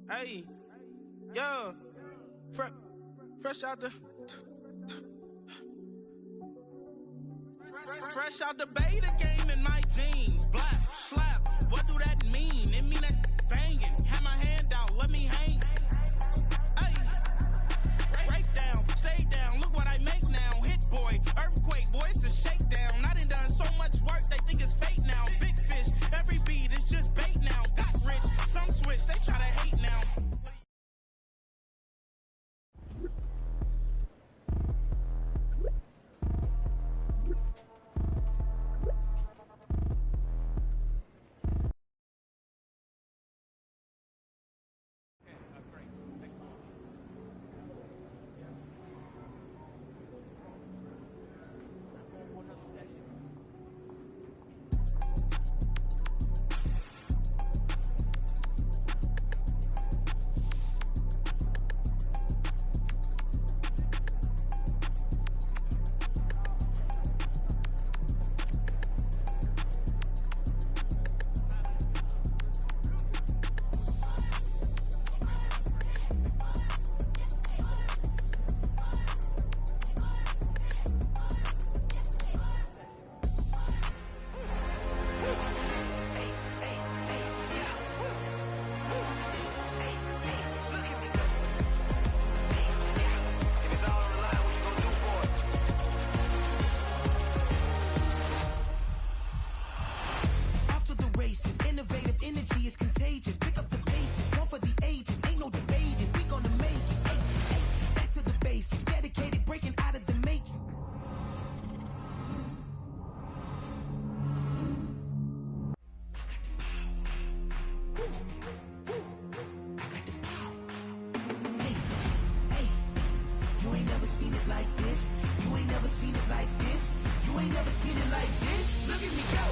Hey, yeah, fresh out the, fresh out the beta game in my jeans. Blap, slap, what do that mean? It mean that banging. Have my hand out, let me hang. Hey, break down, stay down. Look what I make now. Hit boy, earthquake, boy, it's a shakedown. I done so much work, they think it's fake now. Big fish, every beat is just bait now. Got rich, some switch, they try to hate now. Energy is contagious. Pick up the paces. One for the ages. Ain't no debating. We gonna make it. Hey, hey, back to the basics. Dedicated, breaking out of the matrix. Hey, hey, you ain't never seen it like this. You ain't never seen it like this. You ain't never seen it like this. Look at me go.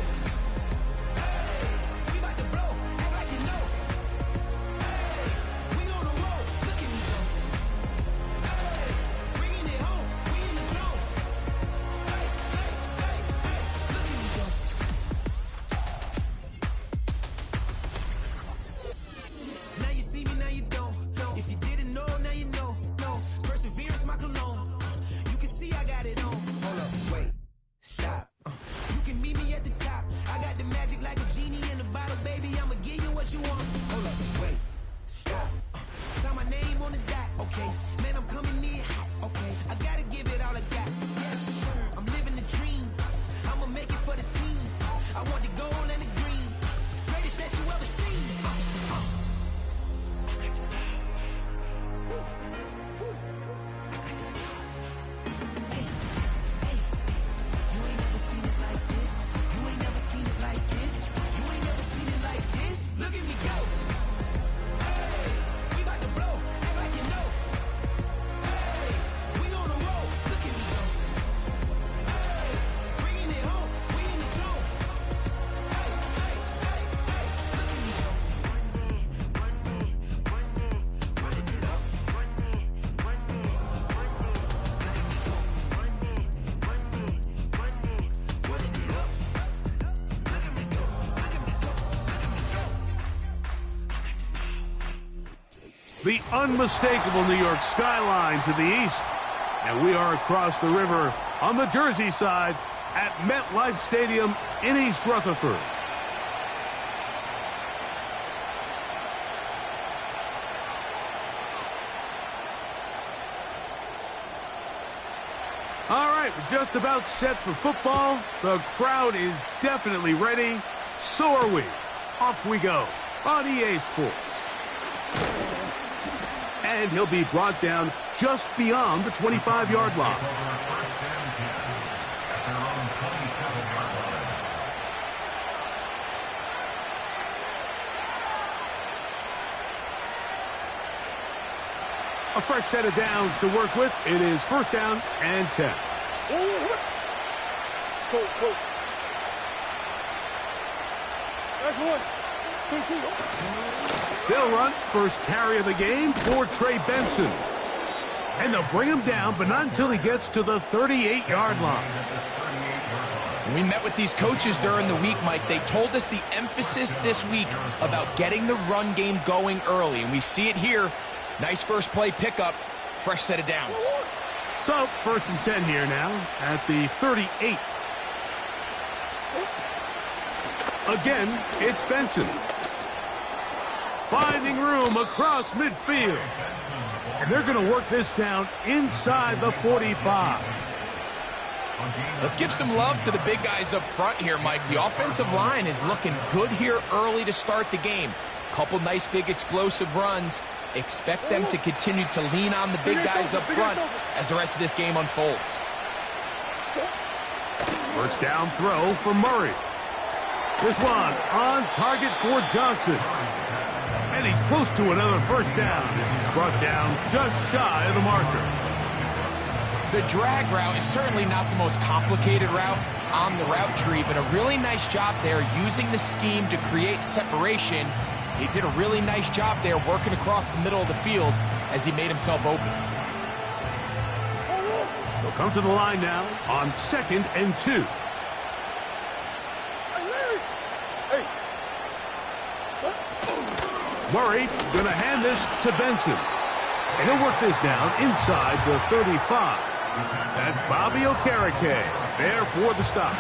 The unmistakable New York skyline to the east. And we are across the river on the Jersey side at MetLife Stadium in East Rutherford. All right, we're just about set for football. The crowd is definitely ready. So are we. Off we go on EA Sports. And he'll be brought down just beyond the 25-yard line. A fresh set of downs to work with. It is first down and 10. Close. That's one. Two. They'll run first carry of the game for Trey Benson. And they'll bring him down, but not until he gets to the 38-yard line. When we met with these coaches during the week, Mike, they told us the emphasis this week about getting the run game going early, and we see it here. Nice first play pickup, fresh set of downs. So, 1st and 10 here now at the 38. Again, it's Benson. Finding room across midfield. And they're going to work this down inside the 45. Let's give some love to the big guys up front here, Mike. The offensive line is looking good here early to start the game. Couple nice big explosive runs. Expect them to continue to lean on the big guys up front as the rest of this game unfolds. First down throw for Murray. This one on target for Johnson. And he's close to another first down as he's brought down just shy of the marker. The drag route is certainly not the most complicated route on the route tree, but a really nice job there using the scheme to create separation. He did a really nice job there working across the middle of the field as he made himself open. They'll come to the line now on 2nd and 2. Murray going to hand this to Benson. And he'll work this down inside the 35. That's Bobby Okereke there for the stop.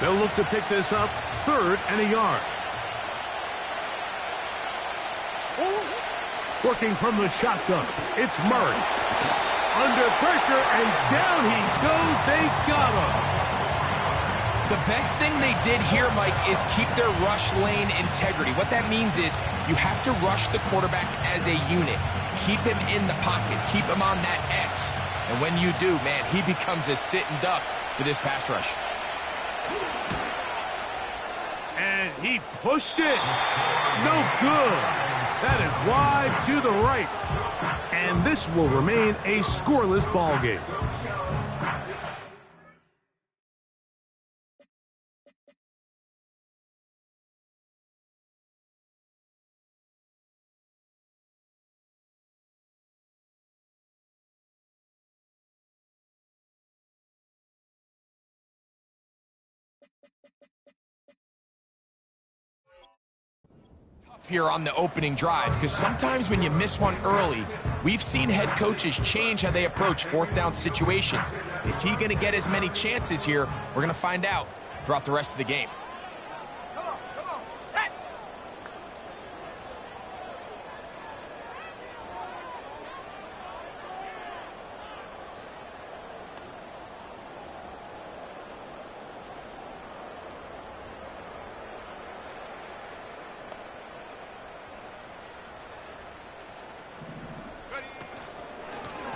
They'll look to pick this up 3rd and a yard. Working from the shotgun, it's Murray. Under pressure, and down he goes. They got him. The best thing they did here, Mike, is keep their rush lane integrity. What that means is you have to rush the quarterback as a unit. Keep him in the pocket. Keep him on that X. And when you do, man, he becomes a sitting duck for this pass rush. And he pushed it. No good. That is wide to the right. And this will remain a scoreless ball game. Here on the opening drive, because sometimes when you miss one early, we've seen head coaches change how they approach 4th down situations. Is he going to get as many chances here? We're going to find out throughout the rest of the game. Come on, set.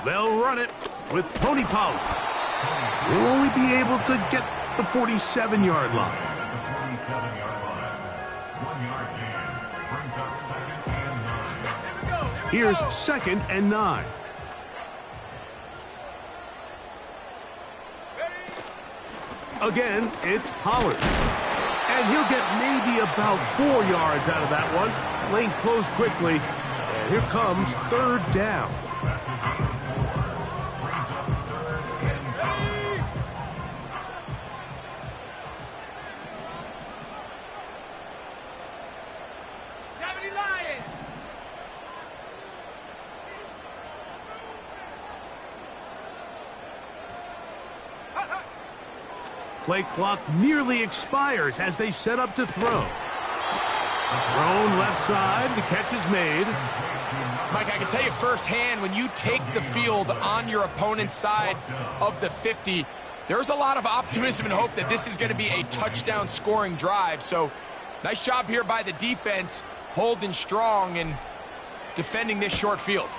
They'll run it with Tony Pollard. He'll only be able to get the 47-yard line. Here's 2nd and 9. Again, it's Pollard. And he'll get maybe about 4 yards out of that one. Lane closed quickly. And here comes 3rd down. Play clock nearly expires as they set up to throw. Thrown left side, the catch is made. Mike, I can tell you firsthand, when you take the field on your opponent's side of the 50, there's a lot of optimism and hope that this is going to be a touchdown scoring drive. So nice job here by the defense, holding strong and defending this short field.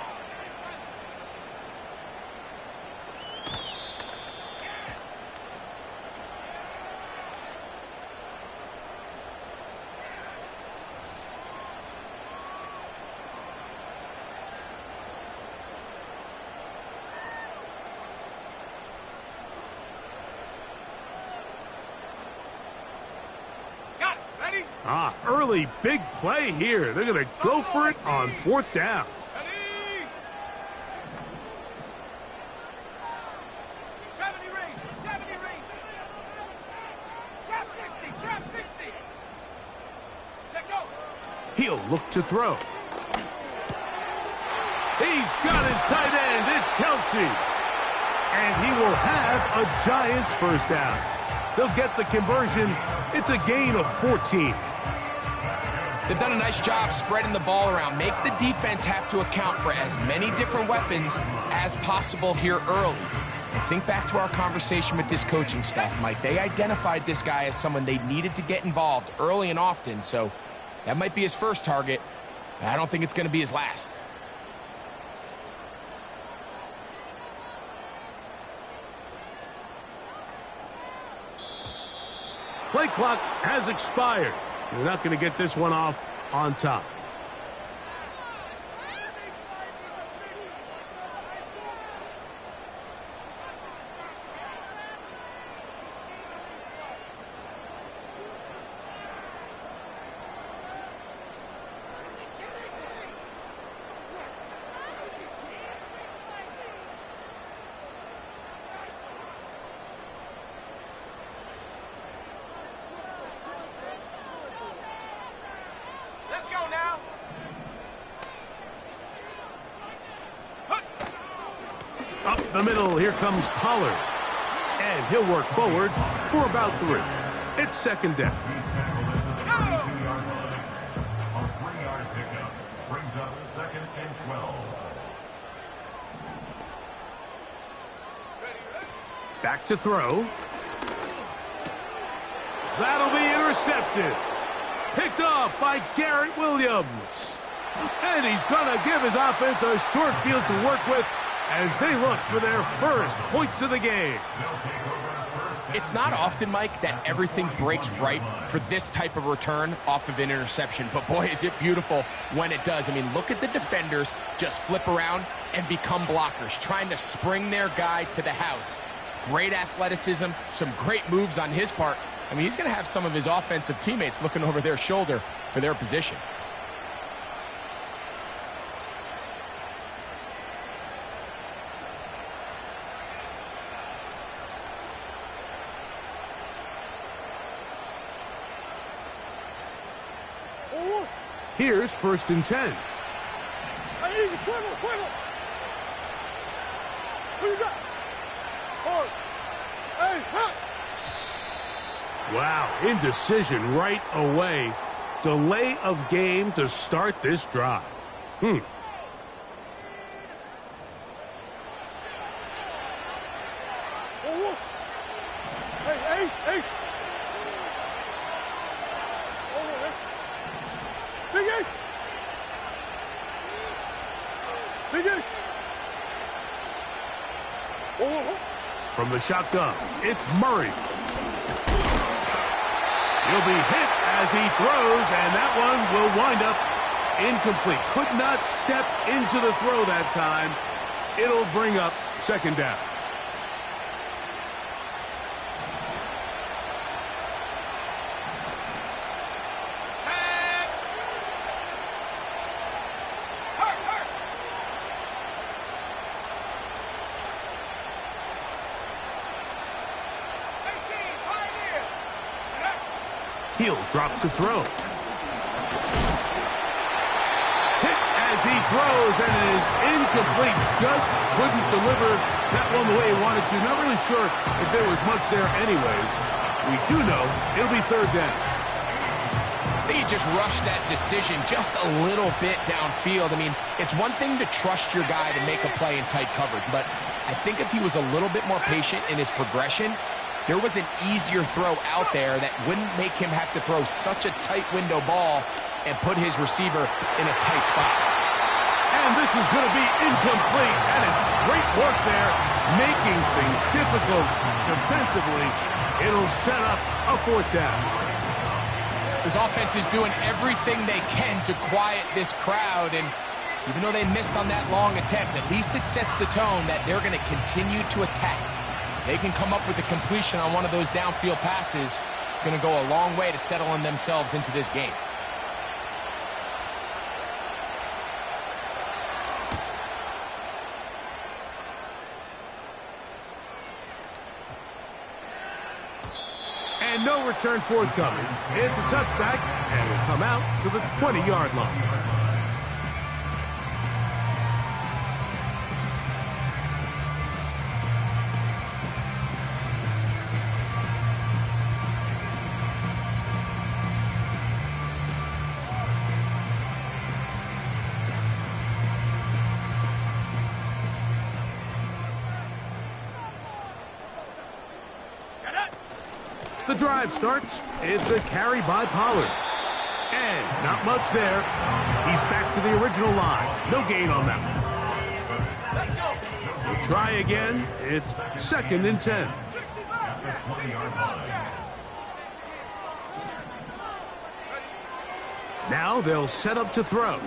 Early big play here. They're going to go for it on 4th down. 70 range, 70 range. Trap 60, trap 60. Check go. He'll look to throw. He's got his tight end. It's Kelsey. And he will have a Giants first down. They'll get the conversion. It's a gain of 14. They've done a nice job spreading the ball around. Make the defense have to account for as many different weapons as possible here early. And think back to our conversation with this coaching staff, Mike. They identified this guy as someone they needed to get involved early and often. So that might be his first target. I don't think it's going to be his last. Play clock has expired. You're not going to get this one off on top. Let's go now. Up the middle, here comes Pollard. And he'll work forward for about 3. It's 2nd down. Back to throw. That'll be intercepted. Picked off by Garrett Williams. And he's going to give his offense a short field to work with as they look for their first points of the game. It's not often, Mike, that everything breaks right for this type of return off of an interception. But boy, is it beautiful when it does. I mean, look at the defenders just flip around and become blockers, trying to spring their guy to the house. Great athleticism, some great moves on his part. I mean, he's going to have some of his offensive teammates looking over their shoulder for their position. Here's 1st and 10. Easy, quiver, quiver. Who you got? Hard. Hey, huh? Wow, indecision right away. Delay of game to start this drive. Hey, Ace, Ace. Big Ace. Big Ace. From the shotgun, it's Murray. He'll be hit as he throws, and that one will wind up incomplete. Could not step into the throw that time. It'll bring up 2nd down. He'll drop to throw. Hit as he throws, and it is incomplete. Just couldn't deliver that one the way he wanted to. Not really sure if there was much there anyways. We do know it'll be 3rd down. I think he just rushed that decision just a little bit downfield. I mean, it's one thing to trust your guy to make a play in tight coverage, but I think if he was a little bit more patient in his progression, there was an easier throw out there that wouldn't make him have to throw such a tight window ball and put his receiver in a tight spot. And this is going to be incomplete. That is great work there, making things difficult defensively. It'll set up a 4th down. This offense is doing everything they can to quiet this crowd, and even though they missed on that long attempt, at least it sets the tone that they're going to continue to attack. They can come up with a completion on one of those downfield passes. It's going to go a long way to settling themselves into this game. And no return forthcoming. It's a touchback, and will come out to the 20-yard line. The drive starts. It's a carry by Pollard. And not much there. He's back to the original line. No gain on that one. We'll try again. It's 2nd and 10. Now they'll set up to throw.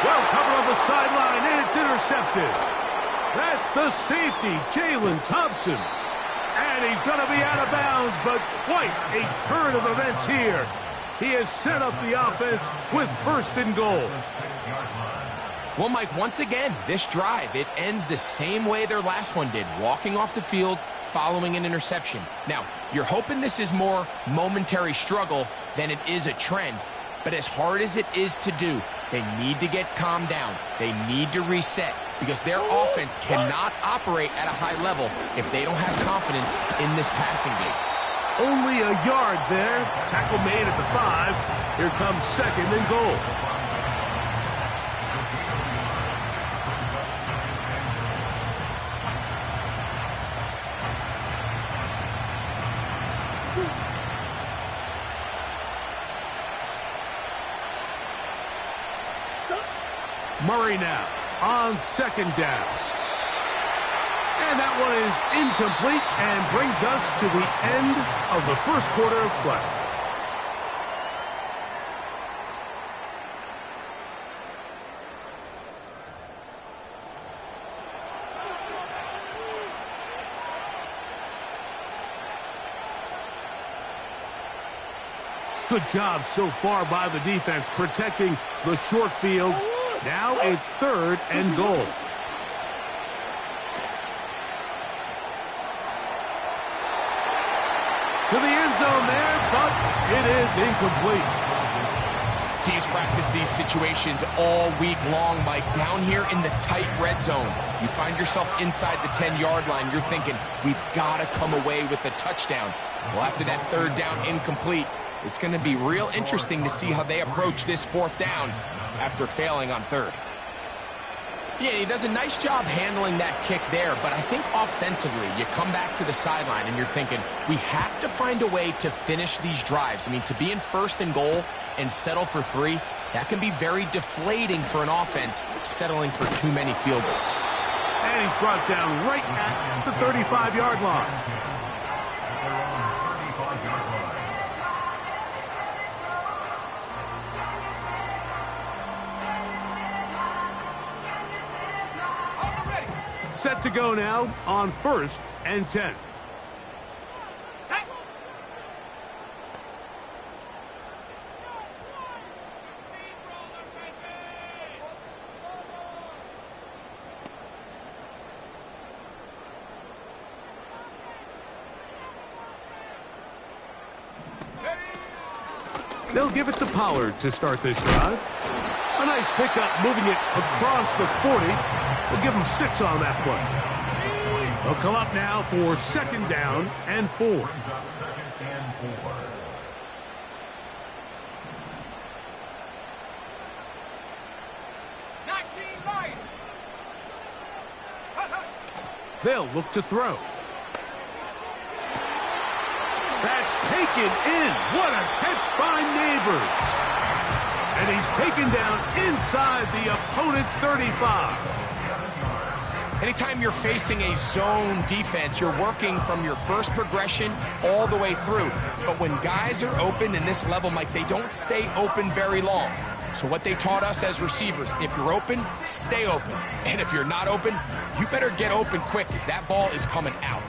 Well covered on the sideline, and it's intercepted. That's the safety, Jalen Thompson. And he's going to be out of bounds, but quite a turn of events here. He has set up the offense with 1st and goal. Well, Mike, once again, this drive, it ends the same way their last one did, walking off the field, following an interception. Now, you're hoping this is more momentary struggle than it is a trend, but as hard as it is to do, they need to get calmed down. They need to reset because their offense cannot operate at a high level if they don't have confidence in this passing game. Only a yard there. Tackle made at the 5. Here comes 2nd and goal. Murray now on 2nd down. And that one is incomplete and brings us to the end of the 1st quarter of play. Good job so far by the defense protecting the short field. Now it's 3rd and goal. To the end zone there, but it is incomplete. Teams practice these situations all week long, Mike. Down here in the tight red zone, you find yourself inside the 10-yard line. You're thinking, we've got to come away with a touchdown. Well, after that 3rd down incomplete, it's going to be real interesting to see how they approach this 4th down after failing on 3rd. Yeah, he does a nice job handling that kick there, but I think offensively, you come back to the sideline and you're thinking, we have to find a way to finish these drives. I mean, to be in 1st and goal and settle for 3, that can be very deflating for an offense settling for too many field goals. And he's brought down right at the 35-yard line. Set to go now on 1st and 10. They'll give it to Pollard to start this drive. A nice pickup moving it across the 40. We'll give them 6 on that play. They'll come up now for 2nd down and 4. They'll look to throw. That's taken in. What a catch by Neighbors. And he's taken down inside the opponent's 35. Anytime you're facing a zone defense, you're working from your first progression all the way through. But when guys are open in this level, Mike, they don't stay open very long. So what they taught us as receivers, if you're open, stay open. And if you're not open, you better get open quick because that ball is coming out.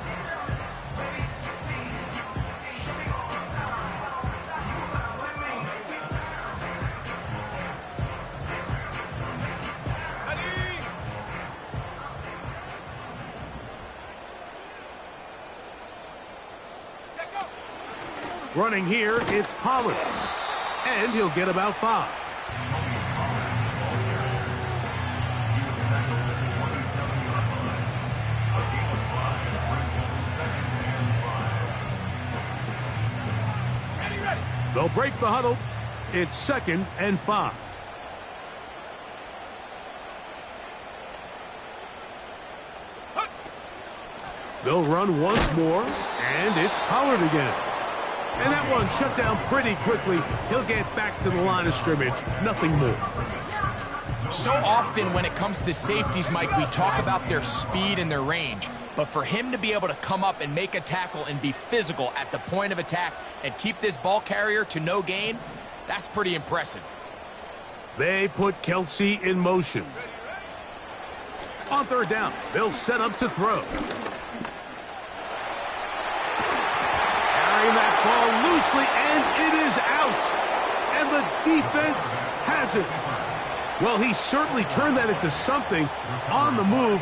Running here, it's Pollard. And he'll get about 5. They'll break the huddle. It's 2nd and 5. They'll run once more, and it's Pollard again. And that one shut down pretty quickly. He'll get back to the line of scrimmage. Nothing more. So often when it comes to safeties, Mike, we talk about their speed and their range. But for him to be able to come up and make a tackle and be physical at the point of attack and keep this ball carrier to no gain, that's pretty impressive. They put Kelsey in motion. On 3rd down, they'll set up to throw. Carrying that ball loosely, and it is out. And the defense has it. Well, he certainly turned that into something on the move.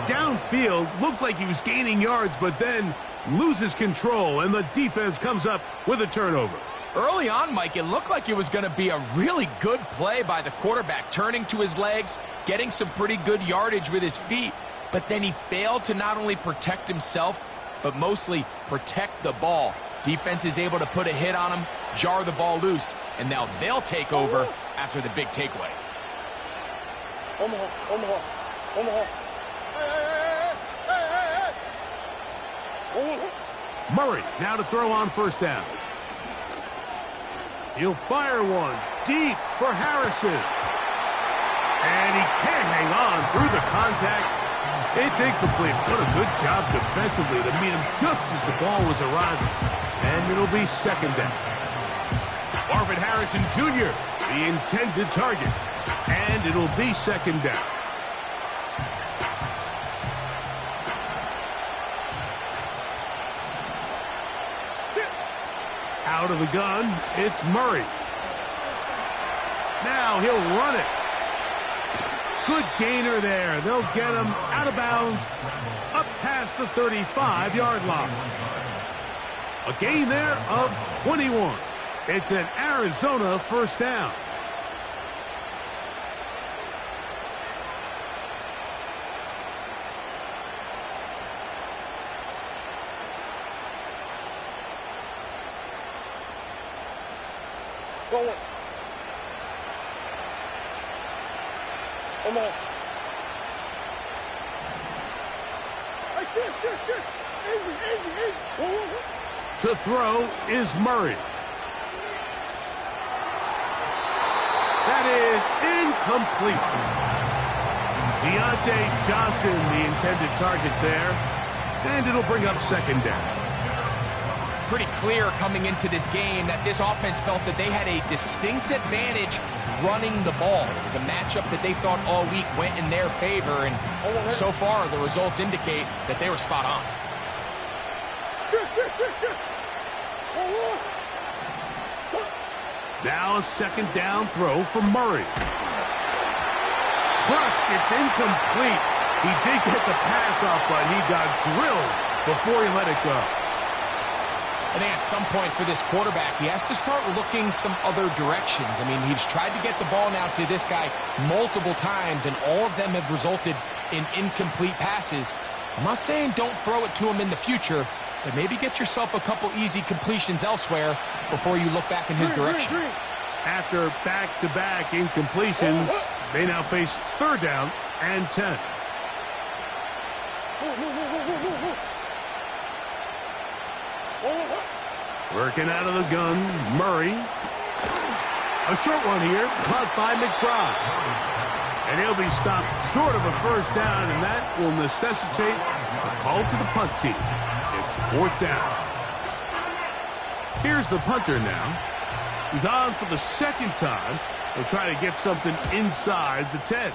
Downfield, looked like he was gaining yards, but then loses control, and the defense comes up with a turnover. Early on, Mike, it looked like it was going to be a really good play by the quarterback, turning to his legs, getting some pretty good yardage with his feet, but then he failed to not only protect himself, but mostly protect the ball. Defense is able to put a hit on him, jar the ball loose, and now they'll take over after the big takeaway. Omaha, Omaha, Omaha. Hey. Murray now to throw on 1st down. He'll fire one deep for Harrison. And he can't hang on through the contact. It's incomplete. What a good job defensively to meet him just as the ball was arriving. And it'll be 2nd down. Marvin Harrison Jr., the intended target. And it'll be 2nd down. Out of the gun, it's Murray. Now he'll run it. Good gainer there. They'll get him out of bounds, up past the 35-yard line. A gain there of 21. It's an Arizona 1st down. Go on. Omaha. Hey, shit. Easy. To throw is Murray. That is incomplete. Deontay Johnson, the intended target there. And it'll bring up 2nd down. Pretty clear coming into this game that this offense felt that they had a distinct advantage running the ball. It was a matchup that they thought all week went in their favor, and so far the results indicate that they were spot on. Now a 2nd down throw for Murray. Crushed, it's incomplete. He did get the pass off, but he got drilled before he let it go. I think at some point for this quarterback, he has to start looking some other directions. I mean, he's tried to get the ball now to this guy multiple times, and all of them have resulted in incomplete passes. I'm not saying don't throw it to him in the future, but maybe get yourself a couple easy completions elsewhere before you look back in his direction. After back-to-back incompletions, they now face 3rd down and 10. Working out of the gun, Murray. A short one here, caught by McBride. And he'll be stopped short of a 1st down, and that will necessitate a call to the punt team. It's 4th down. Here's the punter now. He's on for the 2nd time. He'll try to get something inside the 10.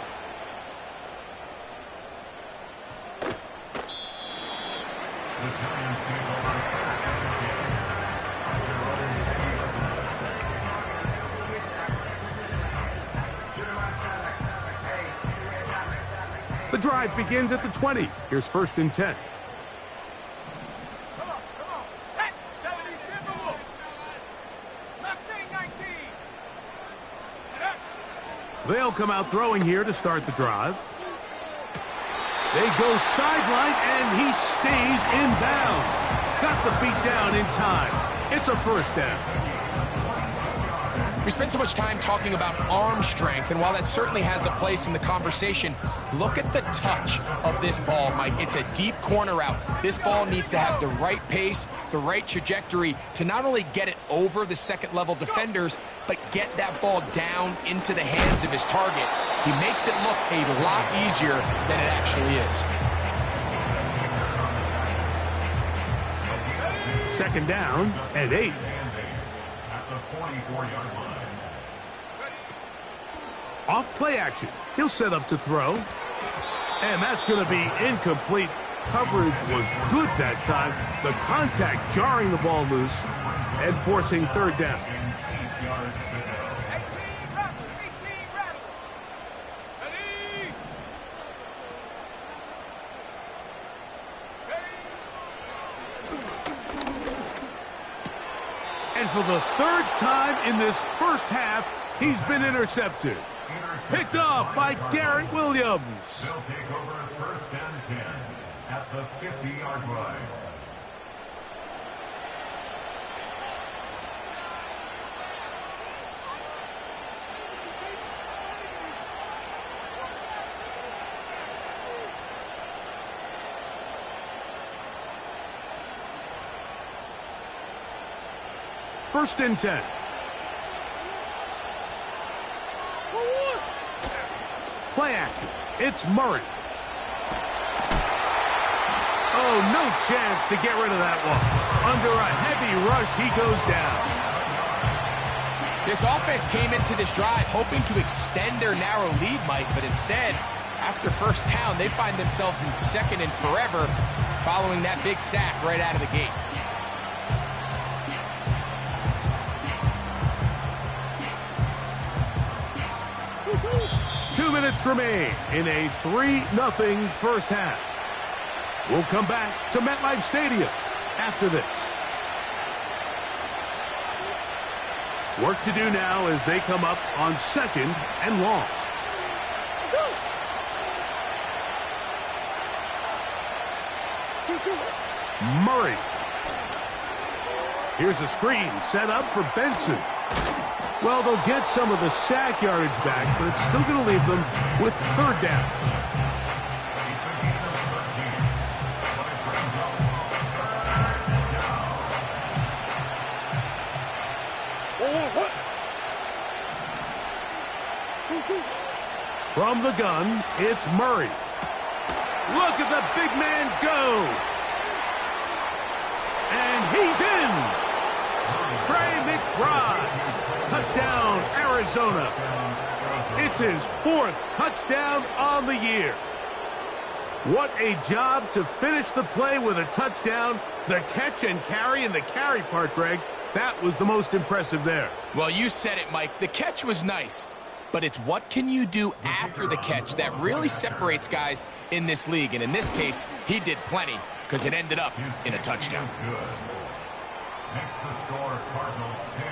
The drive begins at the 20. Here's 1st and 10. They'll come out throwing here to start the drive. They go sideline, and he stays in bounds. Got the feet down in time. It's a first down. We spent so much time talking about arm strength, and while that certainly has a place in the conversation, look at the touch of this ball, Mike. It's a deep corner route. This ball needs to have the right pace, the right trajectory to not only get it over the second-level defenders, but get that ball down into the hands of his target. He makes it look a lot easier than it actually is. Second down and 8. Off play action. He'll set up to throw. And that's going to be incomplete. Coverage was good that time. The contact jarring the ball loose and forcing third down. And for the third time in this first half, he's been intercepted. Picked off by Garrett Williams. They'll take over first and 10 at the 50-yard line. First and 10. Play action. It's Murray. Oh, no chance to get rid of that one. Under a heavy rush, he goes down. This offense came into this drive hoping to extend their narrow lead, Mike, but instead, after first down, they find themselves in second and forever following that big sack right out of the gate. Minutes remain in a 3-0 first half. We'll come back to MetLife Stadium after this. Work to do now as they come up on second and long. Murray. Here's a screen set up for Benson. Well, they'll get some of the sack yardage back, but it's still going to leave them with third down. From the gun, it's Murray. Look at the big man go. And he's in. Trey McBride. Touchdown, Arizona. It's his 4th touchdown on the year. What a job to finish the play with a touchdown. The catch and carry, and the carry part, Greg, that was the most impressive there. Well, you said it, Mike. The catch was nice, but it's what can you do after the catch that really separates guys in this league. And in this case, he did plenty because it ended up in a touchdown. Next, the score, Cardinals 10,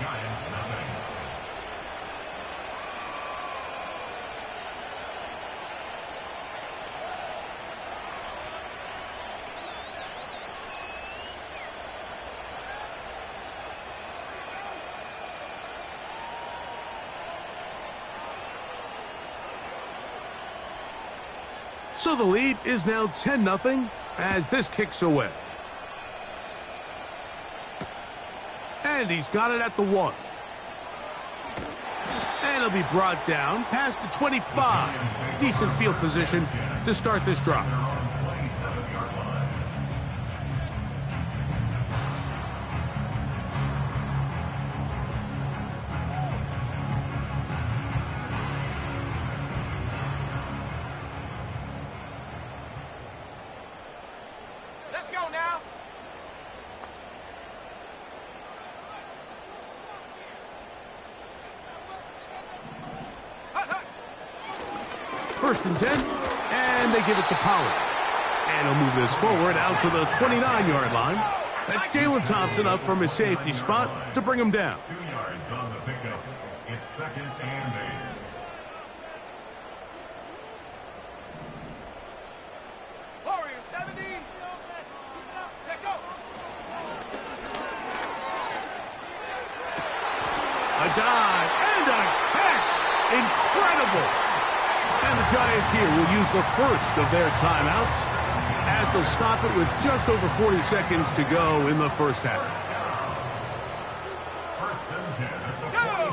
Giants nothing. So the lead is now 10-0 as this kicks away. And he's got it at the 1. And he'll be brought down past the 25. Decent field position to start this drive. Let's go now. First and 10, and they give it to Pollard. And he'll move this forward out to the 29-yard line. That's Jalen Thompson up from his safety spot to bring him down. 2 yards on the pickup. It's second and 8. dive and a catch. Incredible. And the Giants here will use the first of their timeouts as they'll stop it with just over 40 seconds to go in the first half. First and 10 at the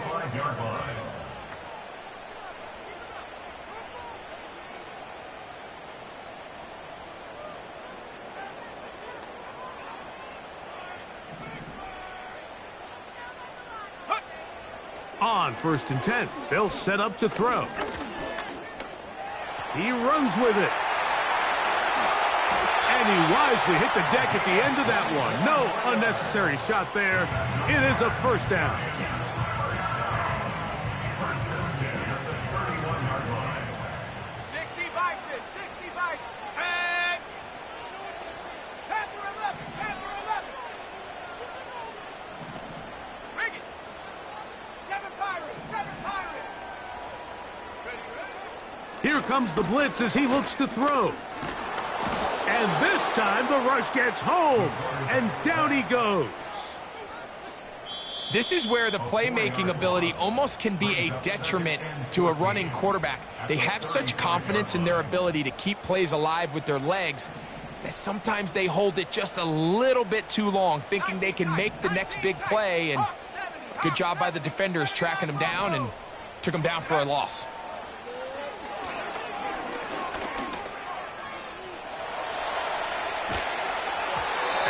45-yard line. On first and 10, they'll set up to throw. He runs with it. And he wisely hit the deck at the end of that one. No unnecessary shot there. It is a first down. First and 10 at the 31-yard line. 60 bison, 60 bison. Set. Panther 11, Panther 11. Bring it. 7 Pirates, 7 Pirates. Ready, ready. Here comes the blitz as he looks to throw. And this time the rush gets home. And down he goes. This is where the playmaking ability almost can be a detriment to a running quarterback. They have such confidence in their ability to keep plays alive with their legs that sometimes they hold it just a little bit too long, thinking they can make the next big play. And good job by the defenders tracking him down and took him down for a loss.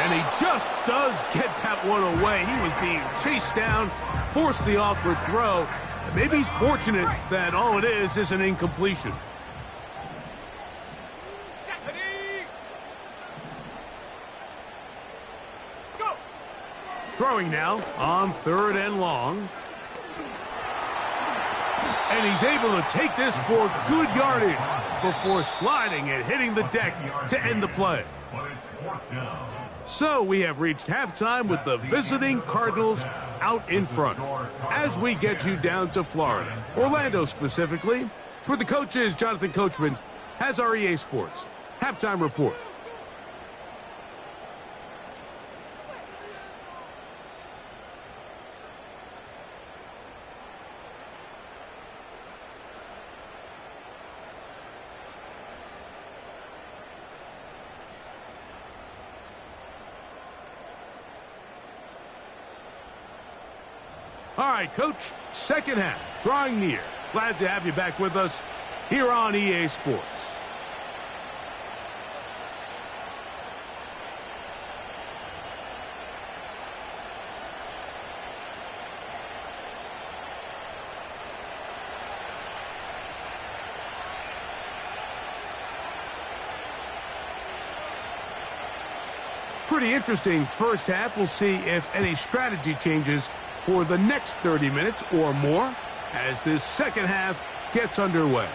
And he just does get that one away. He was being chased down, forced the awkward throw. And maybe he's fortunate that all it is an incompletion. Go. Throwing now on third and long. And he's able to take this for good yardage before sliding and hitting the deck to end the play. But it's fourth down. So we have reached halftime with the visiting Cardinals out in front as we get you down to Florida, Orlando specifically. For the coaches, Jonathan Coachman has our EA Sports halftime report. All right, Coach, second half, drawing near. Glad to have you back with us here on EA Sports. Pretty interesting first half. We'll see if any strategy changes for the next 30 minutes or more as this second half gets underway.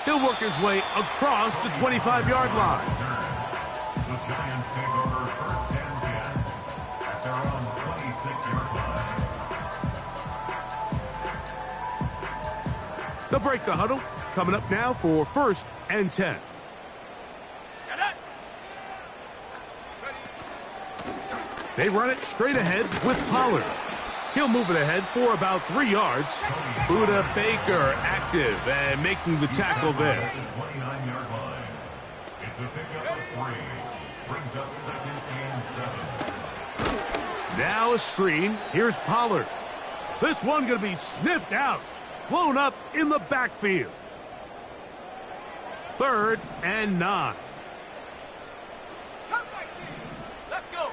He'll work his way across the 25-yard line. The Giants take over first and 10 at their own 26-yard line. They'll break the huddle. Coming up now for first and 10. They run it straight ahead with Pollard. He'll move it ahead for about 3 yards. Buda Baker active and making the tackle there. The 29-yard line. It's a pickup of 3. Brings up second and 7. Now a screen. Here's Pollard. This one going to be sniffed out. Blown up in the backfield. Third and 9. Let's go.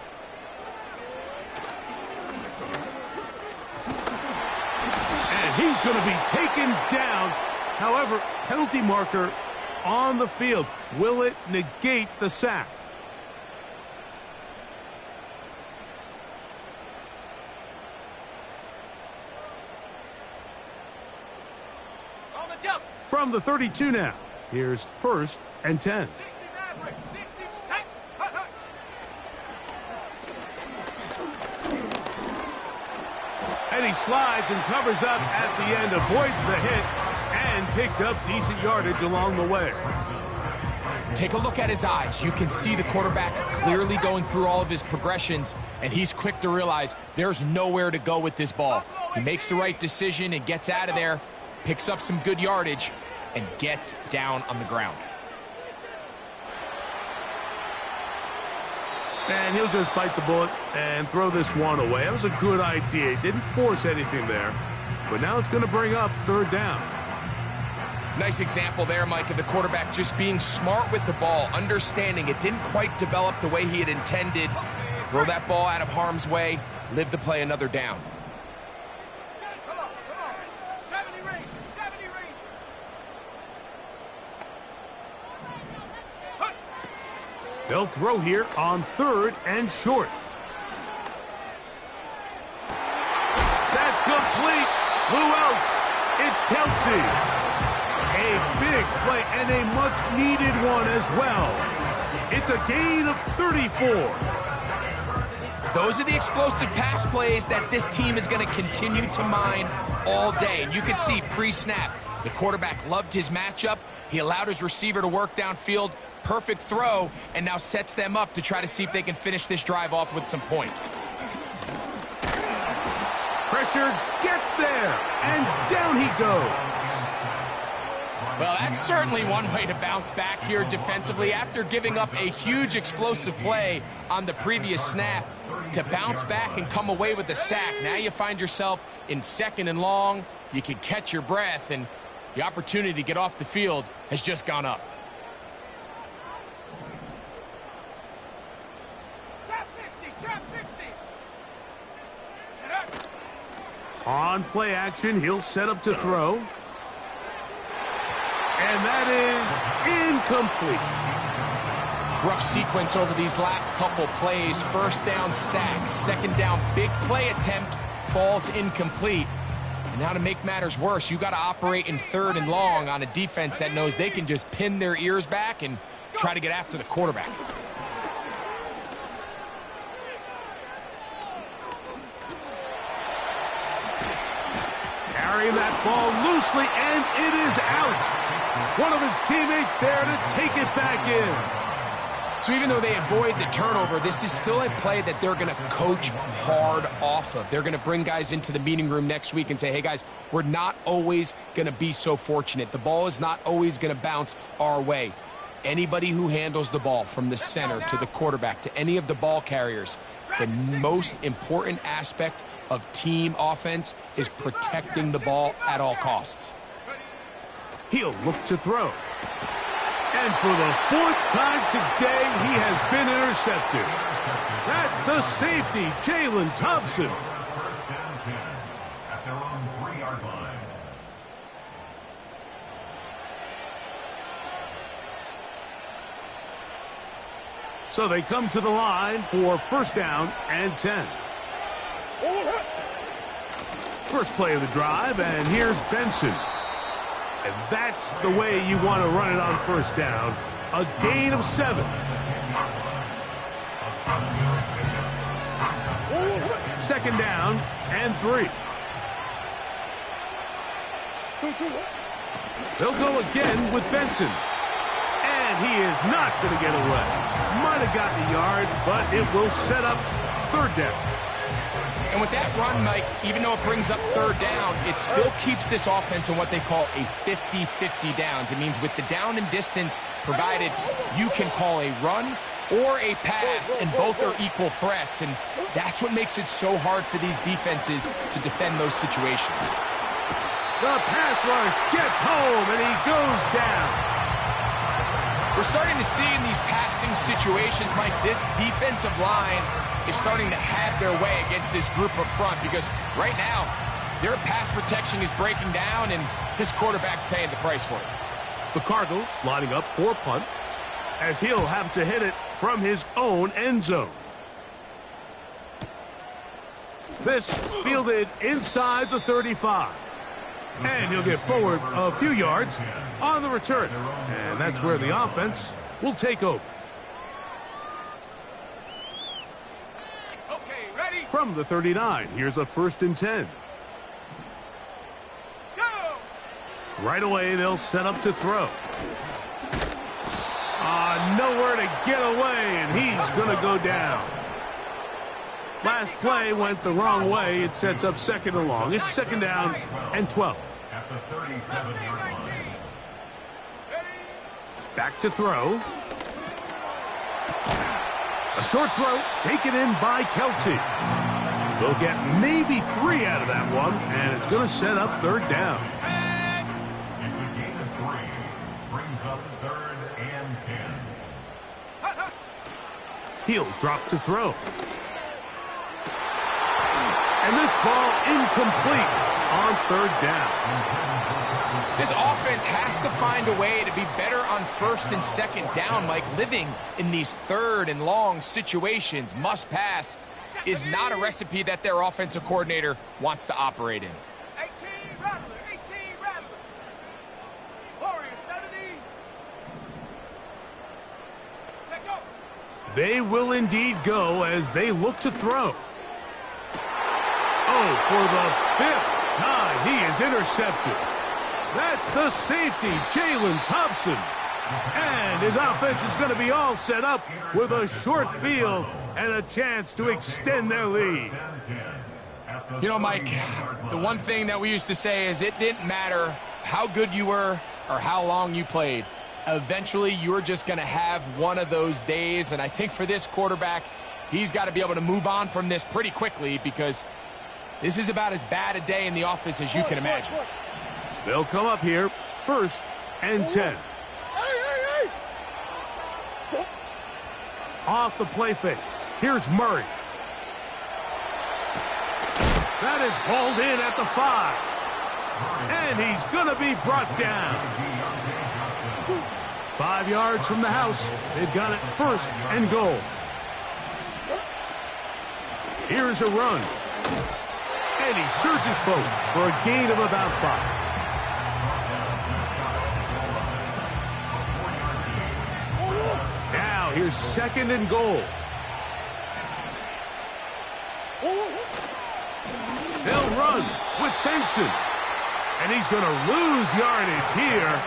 He's going to be taken down. However, penalty marker on the field. Will it negate the sack? On the jump. From the 32 now. Here's first and 10. 60 Maverick. 60. Take. Hut, hut. And he slides and covers up at the end, avoids the hit, and picked up decent yardage along the way. Take a look at his eyes. You can see the quarterback clearly going through all of his progressions, and he's quick to realize there's nowhere to go with this ball. He makes the right decision and gets out of there, picks up some good yardage, and gets down on the ground. And he'll just bite the bullet and throw this one away. That was a good idea. He didn't force anything there. But now it's going to bring up third down. Nice example there, Mike, of the quarterback just being smart with the ball, understanding it didn't quite develop the way he had intended. Throw that ball out of harm's way, live to play another down. Come on. 70 Ranger. They'll throw here on third and short. That's complete. Who else? It's Kelsey. A big play and a much-needed one as well. It's a gain of 34. Those are the explosive pass plays that this team is going to continue to mine all day. And you can see pre-snap, the quarterback loved his matchup. He allowed his receiver to work downfield. Perfect throw, and now sets them up to try to see if they can finish this drive off with some points. Pressure gets there, and down he goes. Well, that's certainly one way to bounce back here defensively. After giving up a huge explosive play on the previous snap, to bounce back and come away with a sack. Now you find yourself in second and long. You can catch your breath, and the opportunity to get off the field has just gone up. Trap 60. On play action, he'll set up to throw. And that is incomplete. Rough sequence over these last couple plays. First down sack, second down big play attempt falls incomplete. And now to make matters worse, you got to operate in third and long on a defense that knows they can just pin their ears back and try to get after the quarterback. Carrying that ball loosely, and it is out. One of his teammates there to take it back in. So even though they avoid the turnover, this is still a play that they're going to coach hard off of. They're going to bring guys into the meeting room next week and say, hey, guys, we're not always going to be so fortunate. The ball is not always going to bounce our way. Anybody who handles the ball from the center to the quarterback to any of the ball carriers, the most important aspect of team offense is protecting the ball at all costs. He'll look to throw. And for the fourth time today, he has been intercepted. That's the safety, Jalen Thompson. First down 10 at their own 3-yard line. So they come to the line for first down and 10. First play of the drive, and here's Benson. And that's the way you want to run it on first down. A gain of 7. Second down and 3. They'll go again with Benson. And he is not going to get away. Might have gotten a yard, but it will set up third down. And with that run, Mike, even though it brings up third down, it still keeps this offense in what they call a 50-50 downs. It means with the down and distance provided, you can call a run or a pass, and both are equal threats. And that's what makes it so hard for these defenses to defend those situations. The pass rush gets home, and he goes down. We're starting to see in these passing situations, Mike, this defensive line is starting to have their way against this group up front, because right now their pass protection is breaking down, and this quarterback's paying the price for it. The Cardinals lining up for a punt, as he'll have to hit it from his own end zone. This fielded inside the 35. And he'll get forward a few yards on the return. And that's where the offense will take over. Okay, ready? From the 39, here's a 1st and 10. Go! Right away, they'll set up to throw. Nowhere to get away, and he's going to go down. Last play went the wrong way. It sets up second and long. It's second down and 12. At the 37-yard line. Back to throw. A short throw taken in by Kelsey. They'll get maybe 3 out of that one, and it's going to set up third down. It's a gain of 3. Brings up 3rd and 10. He'll drop to throw. And this ball incomplete on third down. This offense has to find a way to be better on first and second down, Mike. Living in these third and long situations, must pass, is not a recipe that their offensive coordinator wants to operate in. 18 Rattler, 18 Rattler. Warrior 70. Take go. They will indeed go as they look to throw. Oh, for the 5th time, he is intercepted. That's the safety, Jalen Thompson. And his offense is going to be all set up with a short field and a chance to extend their lead. You know, Mike, the one thing that we used to say is it didn't matter how good you were or how long you played. Eventually, you were just going to have one of those days, and I think for this quarterback, he's got to be able to move on from this pretty quickly because this is about as bad a day in the office as you can imagine. They'll come up here, 1st and 10. Off the play fake. Here's Murray. That is hauled in at the 5. And he's going to be brought down. 5 yards from the house. They've got it 1st and goal. Here's a run. And he surges forward for a gain of about 5. Now here's 2nd and goal. They'll run with Benson. And he's going to lose yardage here.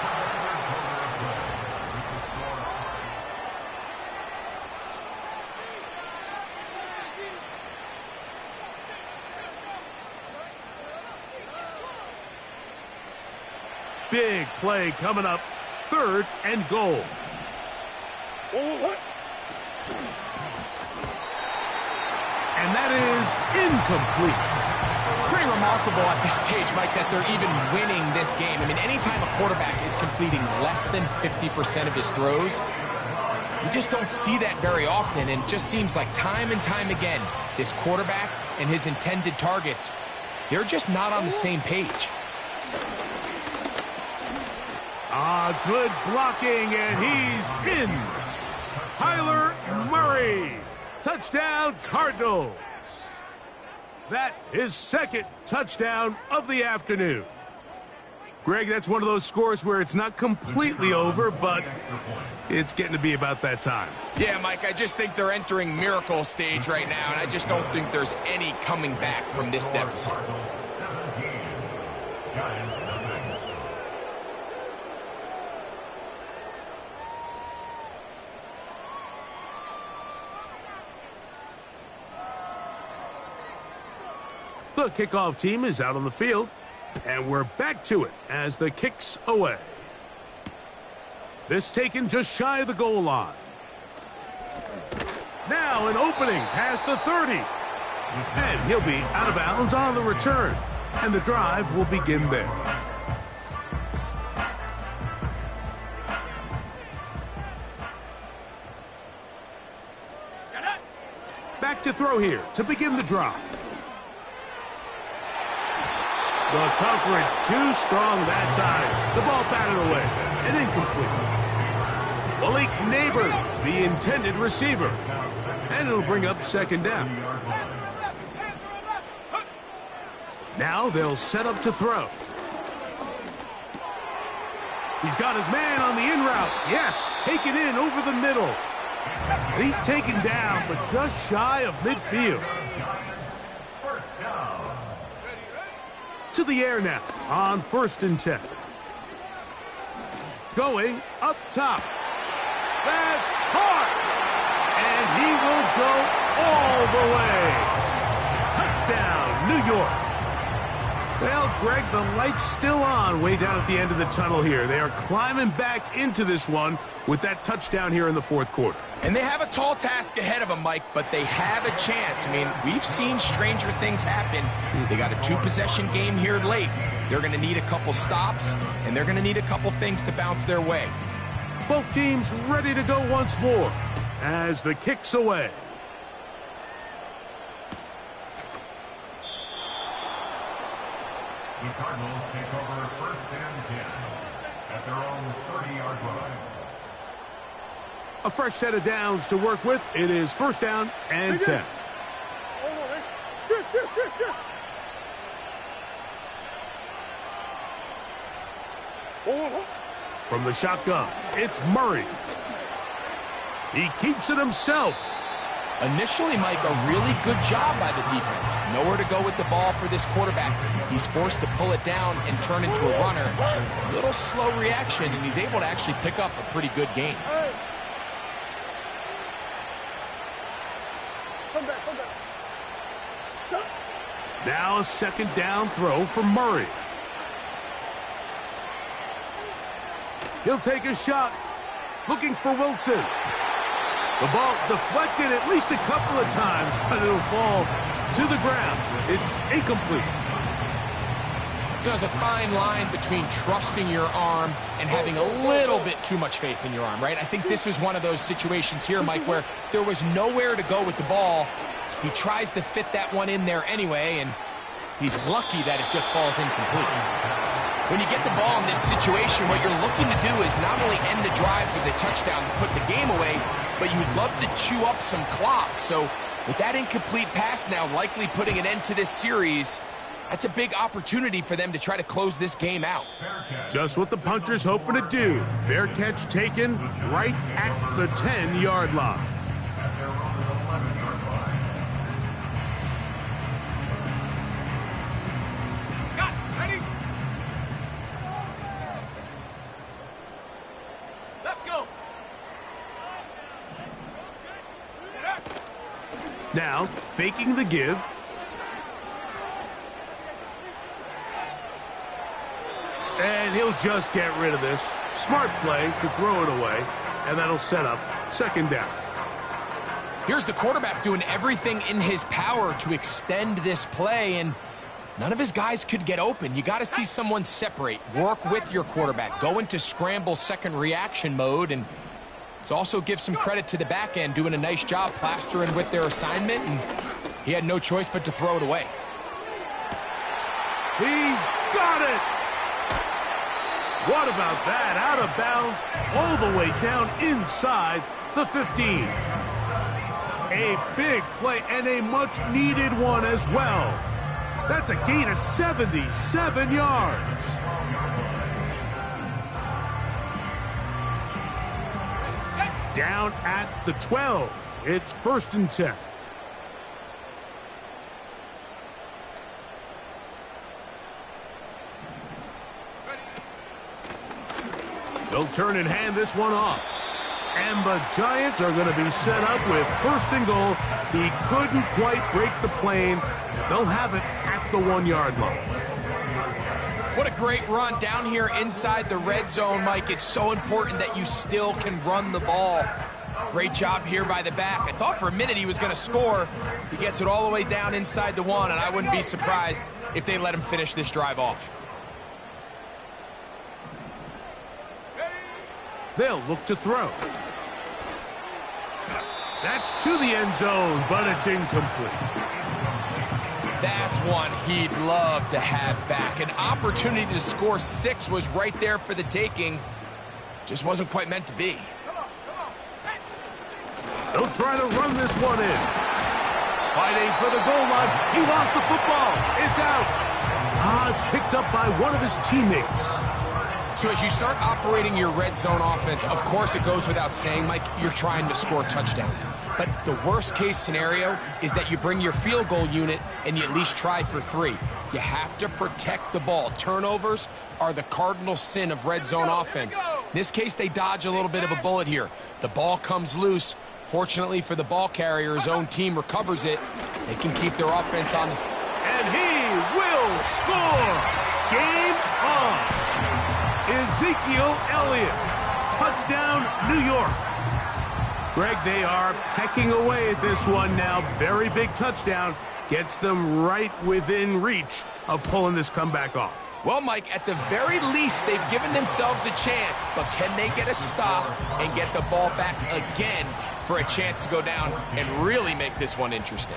Big play coming up. 3rd and goal. And that is incomplete. It's pretty remarkable at this stage, Mike, that they're even winning this game. I mean, anytime a quarterback is completing less than 50% of his throws, you just don't see that very often, and it just seems like time and time again, this quarterback and his intended targets, they're just not on the same page. Good blocking, and he's in. Kyler Murray. Touchdown, Cardinals. That is 2nd touchdown of the afternoon. Greg, that's one of those scores where it's not completely over, but it's getting to be about that time. Yeah, Mike, I just think they're entering miracle stage right now, and I just don't think there's any coming back from this deficit. The kickoff team is out on the field, and we're back to it as the kick's away. This taken just shy of the goal line. Now an opening past the 30. And he'll be out of bounds on the return, and the drive will begin there. Back to throw here to begin the drive. The coverage too strong that time. The ball batted away and incomplete. Malik Neighbors, the intended receiver. And it'll bring up 2nd down. Now they'll set up to throw. He's got his man on the in route. Yes, taken in over the middle. And he's taken down, but just shy of midfield. To the air now on 1st and 10. Going up top. That's hard. And he will go all the way. Touchdown, New York. Well, Greg, the light's still on way down at the end of the tunnel here. They are climbing back into this one with that touchdown here in the fourth quarter. And they have a tall task ahead of them, Mike, but they have a chance. I mean, we've seen stranger things happen. They got a two-possession game here late. They're going to need a couple stops, and they're going to need a couple things to bounce their way. Both teams ready to go once more as the kick's away. The Cardinals take over first and 10 at their own 30-yard line. A fresh set of downs to work with. It is first down and 10. Shift. From the shotgun, it's Murray. He keeps it himself. Initially, Mike, a really good job by the defense. Nowhere to go with the ball for this quarterback. He's forced to pull it down and turn into a runner. A little slow reaction, and he's able to actually pick up a pretty good gain. Come back. Now a second down throw for Murray. He'll take a shot, looking for Wilson. The ball deflected at least a couple of times, but it'll fall to the ground. It's incomplete. There's a fine line between trusting your arm and having a little bit too much faith in your arm, right? I think this is one of those situations here, Mike, where there was nowhere to go with the ball. He tries to fit that one in there anyway, and he's lucky that it just falls incomplete. When you get the ball in this situation, what you're looking to do is not only end the drive with a touchdown to put the game away, but you'd love to chew up some clock. So with that incomplete pass now likely putting an end to this series, that's a big opportunity for them to try to close this game out. Just what the punter's hoping to do. Fair catch taken right at the 10-yard line. At their own 11-yard line. Ready? Let's go. Now, faking the give. And he'll just get rid of this. Smart play to throw it away, and that'll set up second down. Here's the quarterback doing everything in his power to extend this play, and none of his guys could get open. You got to see someone separate, work with your quarterback, go into scramble second reaction mode, and it's also give some credit to the back end doing a nice job plastering with their assignment, and he had no choice but to throw it away. He's got it! What about that? Out of bounds, all the way down inside the 15. A big play and a much-needed one as well. That's a gain of 77 yards. Down at the 12. It's first and 10. They'll turn and hand this one off. And the Giants are going to be set up with first and goal. He couldn't quite break the plane. They'll have it at the 1-yard line. What a great run down here inside the red zone, Mike. It's so important that you still can run the ball. Great job here by the back. I thought for a minute he was going to score. He gets it all the way down inside the 1, and I wouldn't be surprised if they let him finish this drive off. They'll look to throw. That's to the end zone, but it's incomplete. That's one he'd love to have back. An opportunity to score 6 was right there for the taking. Just wasn't quite meant to be. They'll try to run this one in. Fighting for the goal line. He lost the football. It's out. It's picked up by one of his teammates. So as you start operating your red zone offense, of course it goes without saying, Mike, you're trying to score touchdowns. But the worst case scenario is that you bring your field goal unit and you at least try for 3. You have to protect the ball. Turnovers are the cardinal sin of red zone offense. In this case, they dodge a little bit of a bullet here. The ball comes loose. Fortunately for the ball carrier, his own team recovers it. They can keep their offense on Score! Game on! Ezekiel Elliott. Touchdown, New York. Greg, they are pecking away at this one now. Very big touchdown. Gets them right within reach of pulling this comeback off. Well, Mike, at the very least, they've given themselves a chance, but can they get a stop and get the ball back again for a chance to go down and really make this one interesting?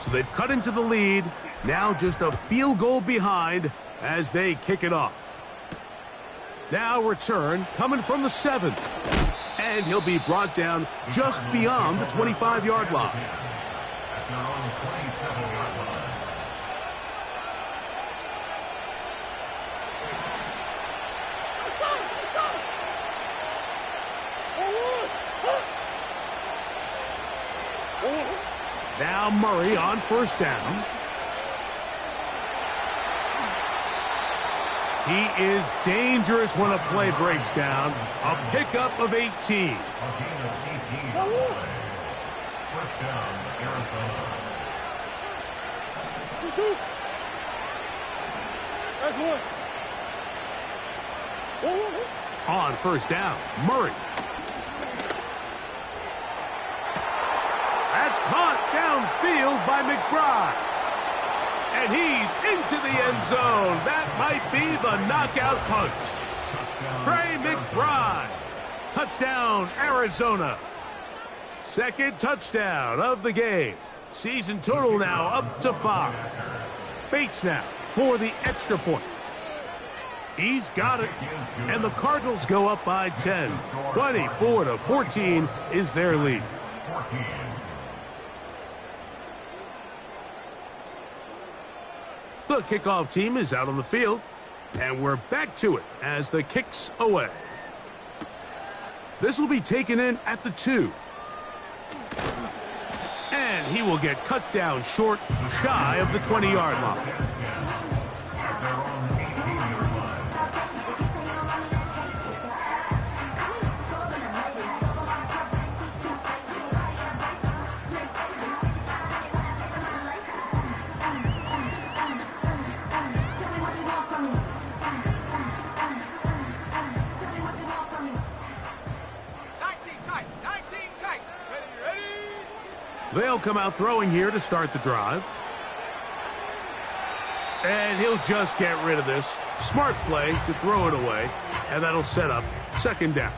So they've cut into the lead. Now just a field goal behind as they kick it off. Now return coming from the 7. And he'll be brought down just beyond the 25-yard line. They're on the 27-yard line. Now Murray on first down. He is dangerous when a play breaks down. A pickup of 18. A gain of 18 on the play. First down, Arizona. That's one. On first down, Murray. That's caught downfield by McBride. And he's into the end zone. That might be the knockout punch. Trey McBride. Touchdown, Arizona. Second touchdown of the game. Season total now up to 5. Bates now for the extra point. He's got it. And the Cardinals go up by 10. 24-14 is their lead. 14. The kickoff team is out on the field, and we're back to it as the kick's away. This will be taken in at the 2. And he will get cut down short, shy of the 20-yard line. They're on the 18-yard line. They'll come out throwing here to start the drive. And he'll just get rid of this. Smart play to throw it away, and that'll set up second down.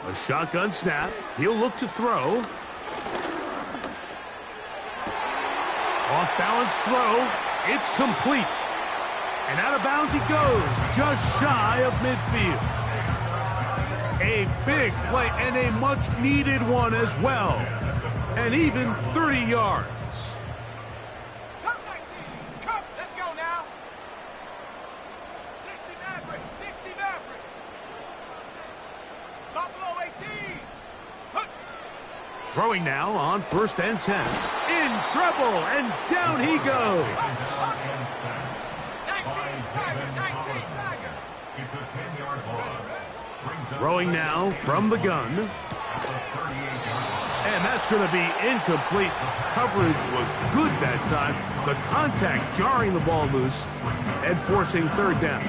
A shotgun snap. He'll look to throw. Off-balance throw. It's complete. And out of bounds he goes, just shy of midfield. A big play and a much-needed one as well. And even 30 yards. Come 19. Come. Let's go now. 60 Maverick. 60 Maverick. Buffalo 18. Throwing now on first and 10. In trouble, and down he goes. 19 Tiger. It's a 10-yard loss. Throwing now from the gun. And that's going to be incomplete. Coverage was good that time. The contact jarring the ball loose and forcing third down.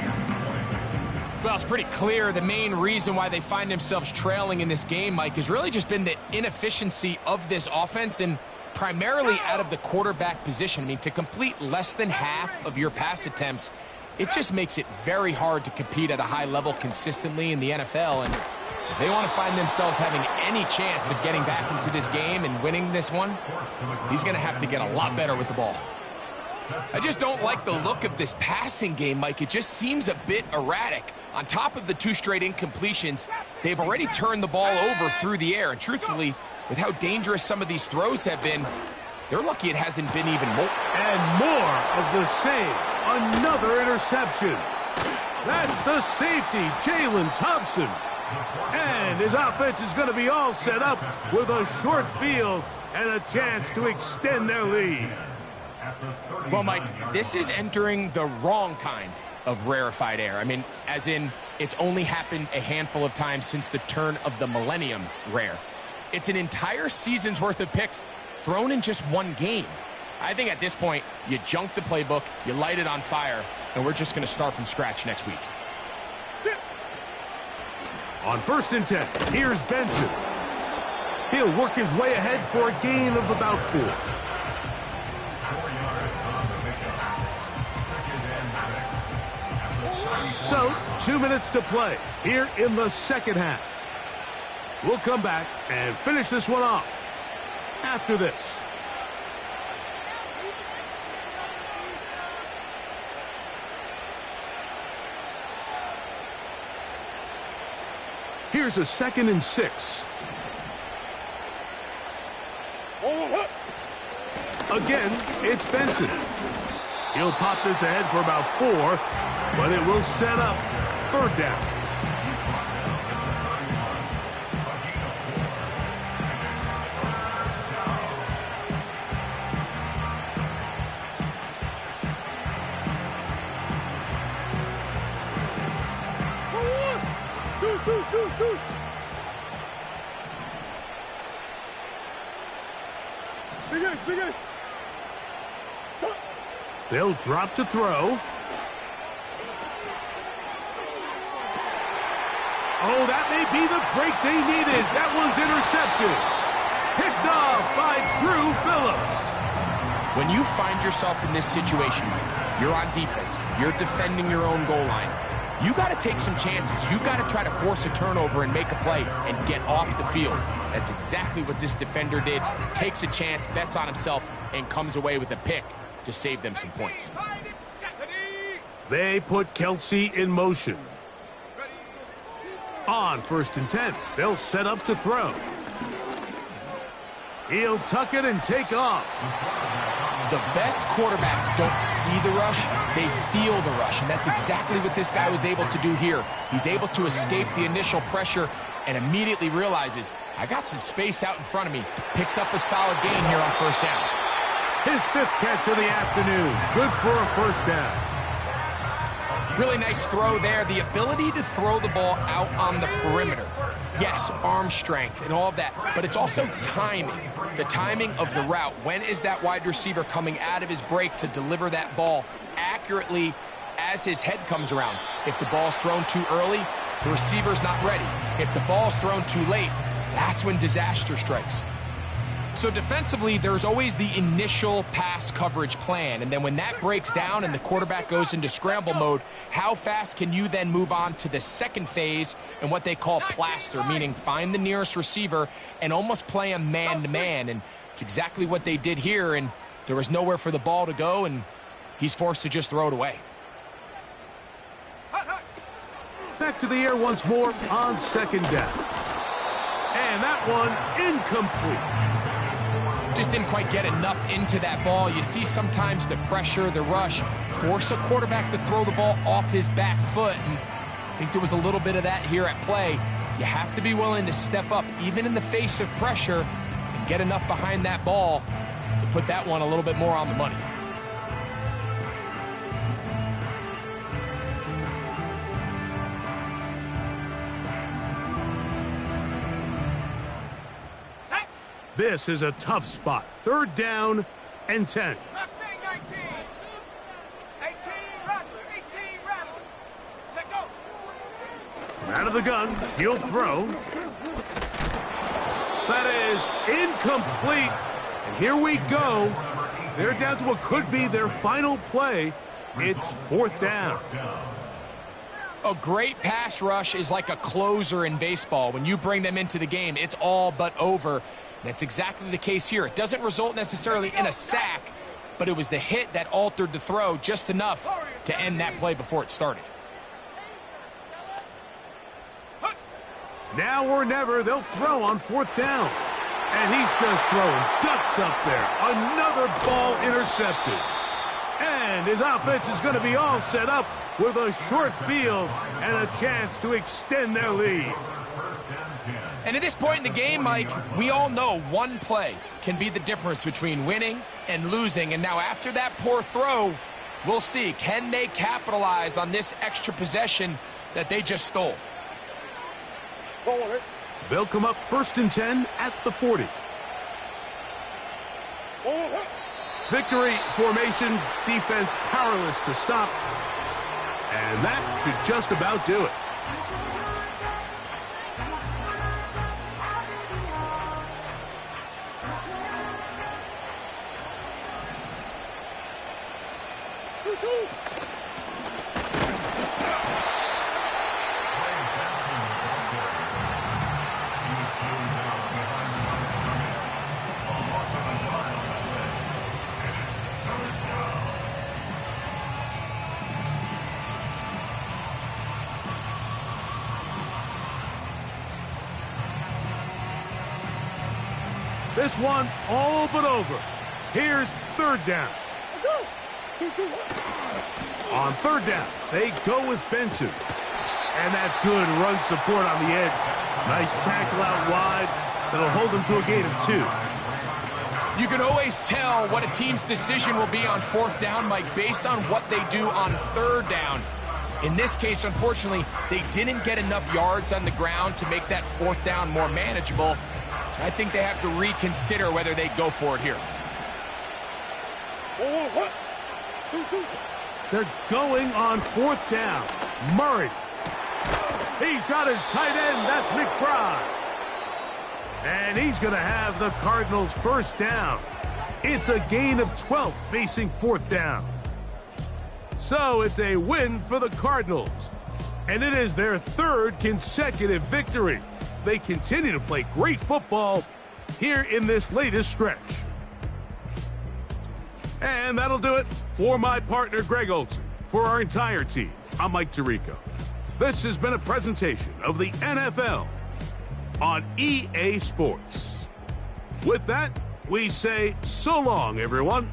Well, it's pretty clear the main reason why they find themselves trailing in this game, Mike, has really just been the inefficiency of this offense and primarily out of the quarterback position. I mean, to complete less than half of your pass attempts, it just makes it very hard to compete at a high level consistently in the NFL. And if they want to find themselves having any chance of getting back into this game and winning this one, he's going to have to get a lot better with the ball. I just don't like the look of this passing game, Mike. It just seems a bit erratic. On top of the 2 straight incompletions, they've already turned the ball over through the air. And truthfully, with how dangerous some of these throws have been, they're lucky it hasn't been even more. And more of the same. Another interception. That's the safety, Jalen Thompson. And his offense is going to be all set up with a short field and a chance to extend their lead. Well, Mike, this is entering the wrong kind of rarefied air. I mean, as in, it's only happened a handful of times since the turn of the millennium rare. It's an entire season's worth of picks thrown in just one game. I think at this point, you junk the playbook, you light it on fire, and we're just going to start from scratch next week. On 1st and 10, here's Benson. He'll work his way ahead for a gain of about 4. 4 yards on the pickup. So, 2 minutes to play here in the second half. We'll come back and finish this one off after this. Here's a 2nd and 6. Again, it's Benson. He'll pop this ahead for about 4, but it will set up 3rd down. They'll drop to throw. Oh, that may be the break they needed. That one's intercepted. Picked off by Drew Phillips. When you find yourself in this situation, Mike, you're on defense, you're defending your own goal line, you got to take some chances. You got to try to force a turnover and make a play and get off the field. That's exactly what this defender did. Takes a chance, bets on himself, and comes away with a pick to save them some points. They put Kelsey in motion. On 1st and 10, they'll set up to throw. He'll tuck it and take off. The best quarterbacks don't see the rush, they feel the rush, and that's exactly what this guy was able to do here. He's able to escape the initial pressure and immediately realizes, I got some space out in front of me. Picks up a solid gain here on 1st down. His 5th catch of the afternoon. Good for a 1st down. Really nice throw there. The ability to throw the ball out on the perimeter. Yes, arm strength and all of that, but it's also timing. The timing of the route. When is that wide receiver coming out of his break to deliver that ball accurately as his head comes around? If the ball's thrown too early, the receiver's not ready. If the ball's thrown too late, that's when disaster strikes. So defensively, there's always the initial pass coverage plan, and then when that breaks down and the quarterback goes into scramble mode, how fast can you then move on to the second phase and what they call plaster, meaning find the nearest receiver and almost play him man-to-man, and it's exactly what they did here, and there was nowhere for the ball to go, and he's forced to just throw it away. Back to the air once more on 2nd down. And that one incomplete. Just didn't quite get enough into that ball. You see sometimes the pressure, the rush, force a quarterback to throw the ball off his back foot. And I think there was a little bit of that here at play. You have to be willing to step up, even in the face of pressure, and get enough behind that ball to put that one a little bit more on the money. This is a tough spot. 3rd down and 10. From out of the gun, he'll throw. That is incomplete. And here we go. They're down to what could be their final play. It's 4th down. A great pass rush is like a closer in baseball. When you bring them into the game, it's all but over. That's exactly the case here. It doesn't result necessarily in a sack, but it was the hit that altered the throw just enough to end that play before it started. Now or never, they'll throw on 4th down. And he's just throwing ducks up there. Another ball intercepted. And his offense is going to be all set up with a short field and a chance to extend their lead. And at this point in the game, Mike, we all know one play can be the difference between winning and losing. And now after that poor throw, we'll see, can they capitalize on this extra possession that they just stole? They'll come up 1st and 10 at the 40. Victory formation, defense powerless to stop. And that should just about do it. This one all but over. Here's 3rd down. On 3rd down, they go with Benson. And that's good run support on the edge. Nice tackle out wide that'll hold them to a gain of 2. You can always tell what a team's decision will be on 4th down, Mike, based on what they do on 3rd down. In this case, unfortunately, they didn't get enough yards on the ground to make that 4th down more manageable. So I think they have to reconsider whether they go for it here. They're going on 4th down. Murray. He's got his tight end. That's McBride. And he's going to have the Cardinals' 1st down. It's a gain of 12 facing 4th down. So it's a win for the Cardinals. And it is their 3rd consecutive victory. They continue to play great football here in this latest stretch. And that'll do it for my partner, Greg Olson. For our entire team, I'm Mike Tirico. This has been a presentation of the NFL on EA Sports. With that, we say so long, everyone.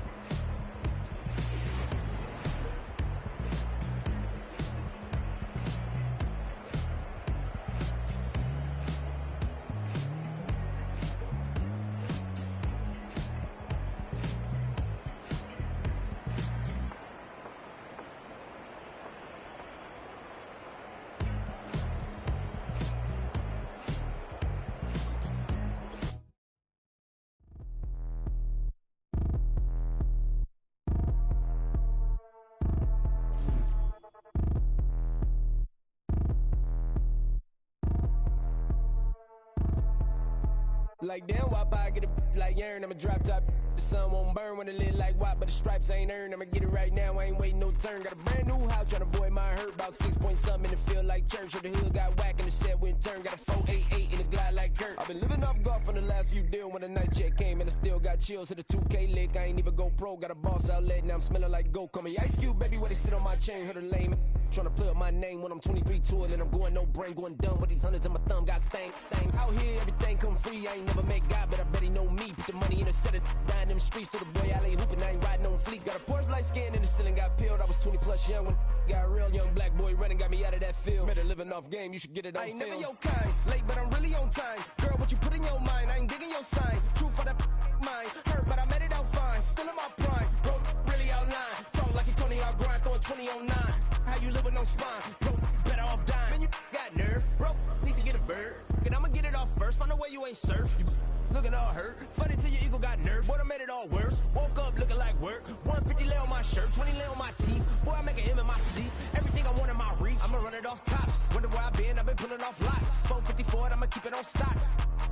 Like damn, why I get a like urn? I'ma drop top. The sun won't burn when it lit like what, but the stripes ain't earned. I'ma get it right now, I ain't waiting no turn. Got a brand new house, tryna avoid my hurt. About 6 point something in the field like church. Or the hood got whack and the set went turn. Got a 488 in the glide like Kurt. I've been living off golf on the last few deals. When the night check came and I still got chills. Hit a 2K lick, I ain't even go pro. Got a boss outlet, now I'm smelling like gold. Call me Ice Cube, baby, where they sit on my chain. Heard a lame tryna play up my name when I'm 23 to it. And I'm going no brain, going dumb with these hundreds in my thumb. Got stank. Out here, everything come free. I ain't never met God, but I bet he know me. Put the money in a set of down them streets. Through the boy alley hooping, I ain't riding on fleet. Got a Porsche light skin in the ceiling, got peeled. I was 20 plus young when got real. Young black boy running, got me out of that field. Better living off game, you should get it on film. I ain't never your kind, late but I'm really on time. Girl, what you put in your mind, I ain't digging your sign. True for that mine, hurt but I made it out fine. Still in my prime, bro, really outline. Talk like he Tony out grind, throwing 20 on 9. How you live with no spine, bro, better off dying. Man, you got nerve, bro, need to get a bird. And I'ma get it off first, find a way you ain't surf. You looking all hurt, funny till your ego got nerve. Boy, I made it all worse, woke up looking like work. 150 lay on my shirt, 20 lay on my teeth. Boy, I make an M in my sleep, everything I want in my reach. I'ma run it off tops, wonder where I've been pulling off lots. 454, I'ma keep it on stock.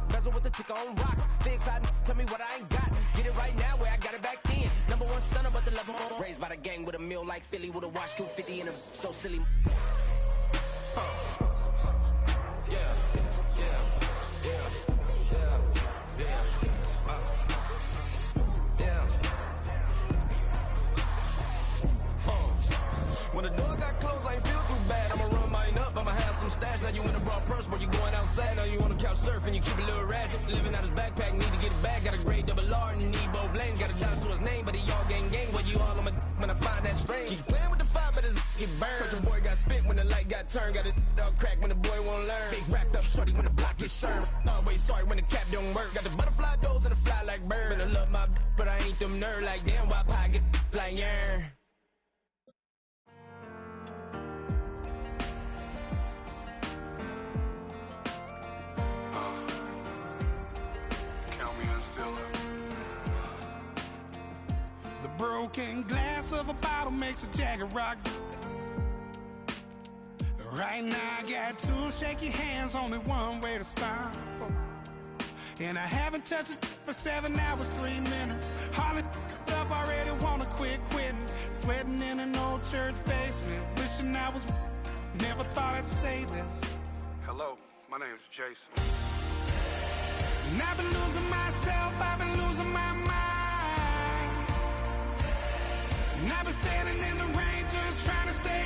Bezel with the ticker on rocks. Big side, tell me what I ain't got. Get it right now where I got it back then. Number one stunner, but the level more. Raised by the gang with a meal like Philly with a watch 250 and a so silly. Yeah, yeah, yeah, yeah, yeah, yeah. When the door got closed, I ain't feel too bad. I'ma run mine up, I'ma have some some stash, now you in a broad purse, but you going outside, now you on the couch surfing, you keep a little ratchet. Living out his backpack, need to get it back. Got a grade double R and need both lanes. Got a dollar to his name, but he all gang gang. Well, you all on my when I find that strange. Keep playing with the fire, but his get burned. But your boy got spit when the light got turned. Got a dog crack when the boy won't learn. Big racked up shorty when the block gets served. Always sorry when the cap don't work. Got the butterfly doors and the fly like bird. And I love my but I ain't them nerd like damn. Why pie get like yeah. The broken glass of a bottle makes a jagged rock. Right now I got two shaky hands, only one way to stop. And I haven't touched it for 7 hours, 3 minutes. Hardly up, already wanna quit quitting. Sweating in an old church basement, wishing I was. Never thought I'd say this. Hello, my name's Jason. And I've been losing myself, I've been losing my mind. And I've been standing in the rain just trying to stay.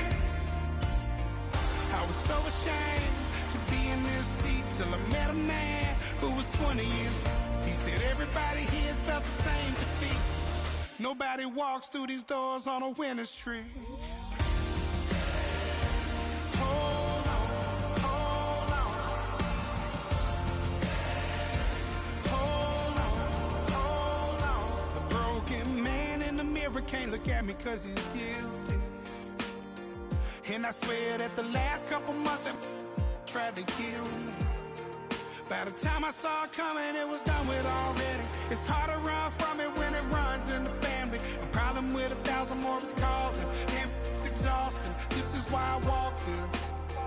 I was so ashamed to be in this seat till I met a man who was 20 years. He said everybody here's felt the same defeat. Nobody walks through these doors on a winning streak. Hold on, hold on. Hold on, hold on. The broken man in the mirror can't look at me 'cause he's guilty. And I swear that the last couple months that tried to kill me. By the time I saw it coming, it was done with already. It's hard to run from it when it runs in the family. A problem with 1,000 more it's causing. Damn, it's exhausting. This is why I walked in.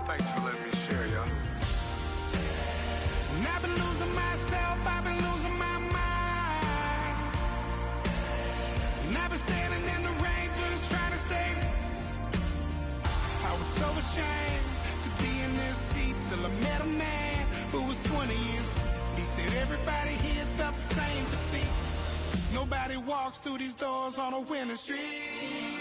Thanks for letting me share, y'all. And I've been losing myself, I've been losing my mind. And I've been standing in the rain just trying to stay. I was so ashamed to be in this seat till I met a man who was 20 years. He said everybody here's felt the same defeat. Nobody walks through these doors on a winning streak.